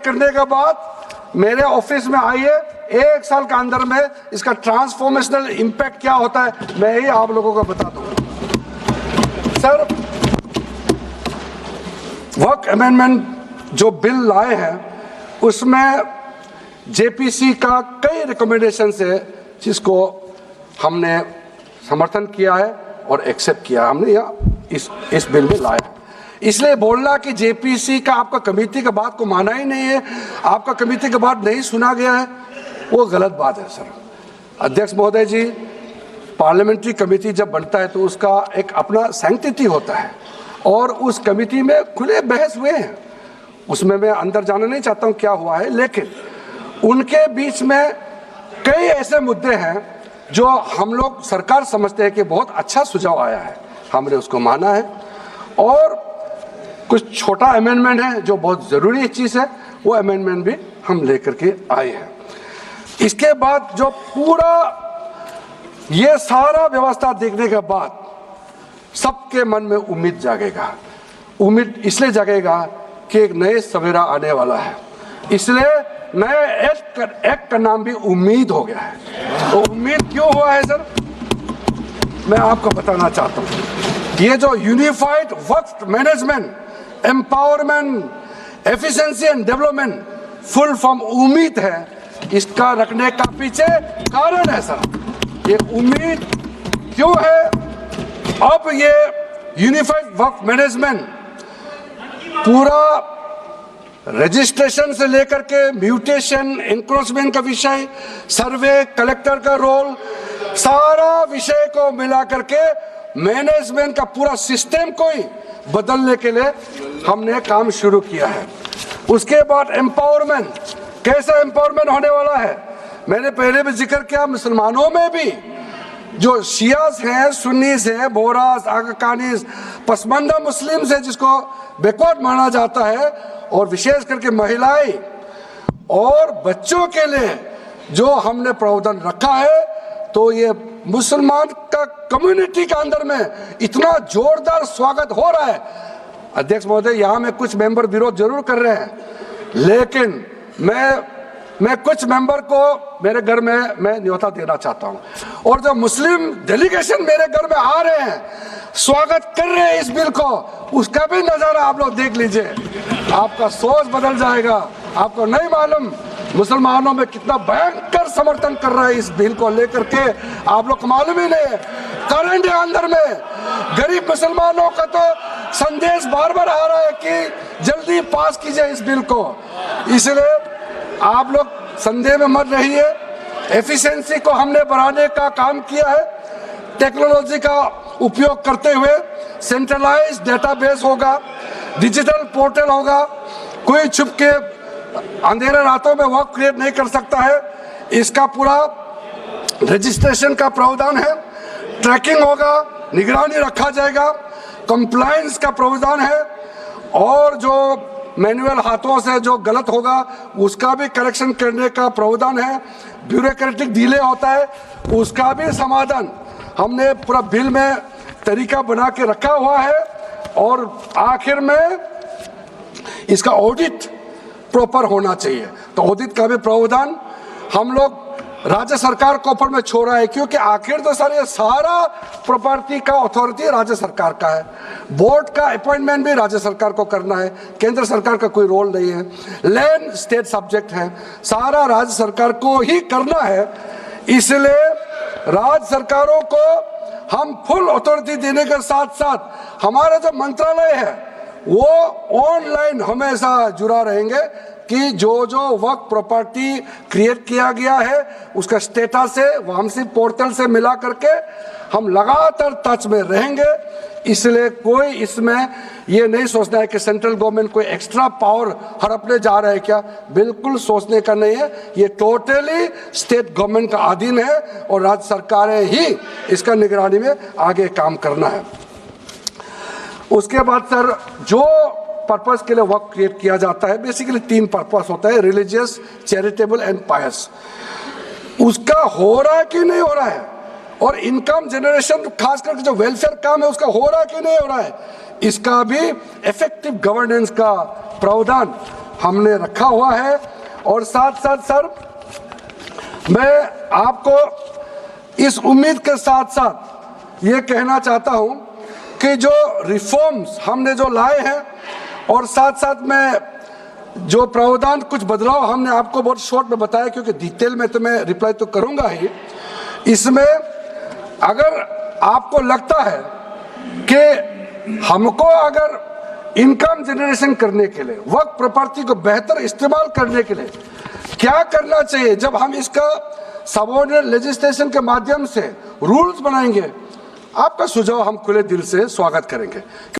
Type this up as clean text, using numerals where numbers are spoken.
करने के बाद मेरे ऑफिस में आइए, 1 साल के अंदर में इसका ट्रांसफॉर्मेशनल इंपैक्ट क्या होता है मैं ही आप लोगों को बता दूंगा। सर, वर्क अमेंडमेंट जो बिल लाए हैं उसमें जेपीसी का कई रिकमेंडेशंस है जिसको हमने समर्थन किया है और एक्सेप्ट किया हमने या इस बिल में लाया। इसलिए बोलना कि जेपीसी का आपका कमेटी के बात को माना ही नहीं है, आपका कमेटी के बात नहीं सुना गया है, वो गलत बात है। सर अध्यक्ष महोदय जी, पार्लियामेंट्री कमेटी जब बनता है तो उसका एक अपना सैंक्टिटी होता है और उस कमेटी में खुले बहस हुए हैं। उसमें मैं अंदर जाना नहीं चाहता हूं क्या हुआ है, लेकिन उनके बीच में कई ऐसे मुद्दे हैं जो हम लोग सरकार समझते हैं कि बहुत अच्छा सुझाव आया है, हमने उसको माना है। और कुछ छोटा अमेंडमेंट है जो बहुत ज़रूरी चीज़ है, वो अमेंडमेंट भी हम लेकर के आए हैं। इसके बाद जो पूरा ये सारा व्यवस्था देखने के बाद सबके मन में उम्मीद जागेगा। उम्मीद इसलिए जागेगा कि एक नए सवेरा आने वाला है, इसलिए नए एक्ट का नाम भी उम्मीद हो गया है। तो उम्मीद क्यों हुआ है सर, मैं आपको बताना चाहता हूँ। ये जो unified work management, empowerment, efficiency and development, full form उम्मीद है, इसका रखने का पीछे कारण है सर। ये उम्मीद क्यों है? अब ये यूनिफाइड वर्क मैनेजमेंट पूरा रजिस्ट्रेशन से लेकर के म्यूटेशन, इंक्रोचमेंट का विषय, सर्वे, कलेक्टर का रोल, सारा विषय को मिला करके मैनेजमेंट का पूरा सिस्टम को ही बदलने के लिए हमने काम शुरू किया है। उसके बाद एम्पावरमेंट, कैसा एम्पावरमेंट होने वाला है? मैंने पहले भी जिक्र किया, मुसलमानों में भी जो शियास हैं, सुन्नीस हैं, बोरास, आकाकानीस, पसमानदा मुस्लिम्स हैं जिसको बैकवर्ड माना जाता है, और विशेष करके महिलाएं और बच्चों के लिए जो हमने प्रावधान रखा है, तो ये मुसलमान का कम्युनिटी के अंदर में इतना जोरदार स्वागत हो रहा है। अध्यक्ष महोदय, यहाँ में कुछ मेंबर विरोध जरूर कर रहे हैं, लेकिन मैं कुछ मेंबर को मेरे घर में मैं न्योता देना चाहता हूँ, और जो मुस्लिम डेलीगेशन मेरे घर में आ रहे हैं, स्वागत कर रहे हैं इस बिल को, उसका भी नजारा आप लोग देख लीजिए, आपका सोच बदल जाएगा। आपको नहीं मालूम मुसलमानों में कितना भयंकर समर्थन कर रहा है इस बिल को लेकर के, आप लोग को मालूम ही नहीं है। करंट अंदर में गरीब मुसलमानों का तो संदेश बार बार आ रहा है कि जल्दी पास कीजिए इस बिल को, इसलिए आप लोग संदेह में मत रहिए। एफिशिएंसी को हमने बढ़ाने का काम किया है, टेक्नोलॉजी का उपयोग करते हुए सेंट्रलाइज्ड डेटाबेस होगा, डिजिटल पोर्टल होगा, कोई छुप के अंधेरे रातों में वर्क क्रिएट नहीं कर सकता है। इसका पूरा रजिस्ट्रेशन का प्रावधान है, ट्रैकिंग होगा, निगरानी रखा जाएगा, कंप्लायंस का प्रावधान है, और जो मैनुअल हाथों से जो गलत होगा उसका भी करेक्शन करने का प्रावधान है। ब्यूरोक्रेटिक डिले होता है उसका भी समाधान हमने पूरा बिल में तरीका बना के रखा हुआ है। और आखिर में इसका ऑडिट प्रॉपर होना चाहिए, तो ऑडिट का भी प्रावधान हम लोग राज्य सरकार को ऊपर में छोड़ा है, क्योंकि आखिर तो सर ये सारा प्रॉपर्टी का अथॉरिटी राज्य सरकार का है। बोर्ड का अपॉइंटमेंट भी राज्य सरकार को करना है, केंद्र सरकार का कोई रोल नहीं है। लैंड स्टेट सब्जेक्ट है, सारा राज्य सरकार को ही करना है, इसलिए राज्य सरकारों को हम फुल अथॉरिटी देने के साथ साथ हमारा जो मंत्रालय है वो ऑनलाइन हमेशा जुड़ा रहेंगे कि जो वर्क प्रॉपर्टी क्रिएट किया गया है उसका स्टेटस है वामसी पोर्टल से मिला करके हम लगातार टच में रहेंगे। इसलिए कोई इसमें ये नहीं सोचना है कि सेंट्रल गवर्नमेंट कोई एक्स्ट्रा पावर हड़पने जा रहा है, क्या, बिल्कुल सोचने का नहीं है। ये टोटली स्टेट गवर्नमेंट का अधीन है और राज्य सरकारें ही इसका निगरानी में आगे काम करना है। उसके बाद सर जो पर्पस के लिए वर्क क्रिएट किया जाता है, बेसिकली 3 पर्पस होता है, रिलीजियस, चैरिटेबल एंड पायस। उसका हो रहा है कि नहीं हो रहा है, और इनकम जनरेशन खास करके जो वेलफेयर काम है उसका हो रहा है कि नहीं हो रहा है, इसका भी इफेक्टिव गवर्नेंस का प्रावधान हमने रखा हुआ है। और साथ साथ सर, मैं आपको इस उम्मीद के साथ साथ ये कहना चाहता हूं कि जो रिफॉर्म्स हमने जो लाए हैं और साथ साथ में जो प्रावधान कुछ बदलाव हमने आपको बहुत शॉर्ट में बताया, क्योंकि डिटेल में तो मैं रिप्लाई तो करूंगा ही, इसमें अगर आपको लगता है कि हमको अगर इनकम जनरेशन करने के लिए, वक्त प्रॉपर्टी को बेहतर इस्तेमाल करने के लिए क्या करना चाहिए, जब हम इसका सबऑर्डिनेट लेजिस्लेशन के माध्यम से रूल्स बनाएंगे, आपका सुझाव हम खुले दिल से स्वागत करेंगे।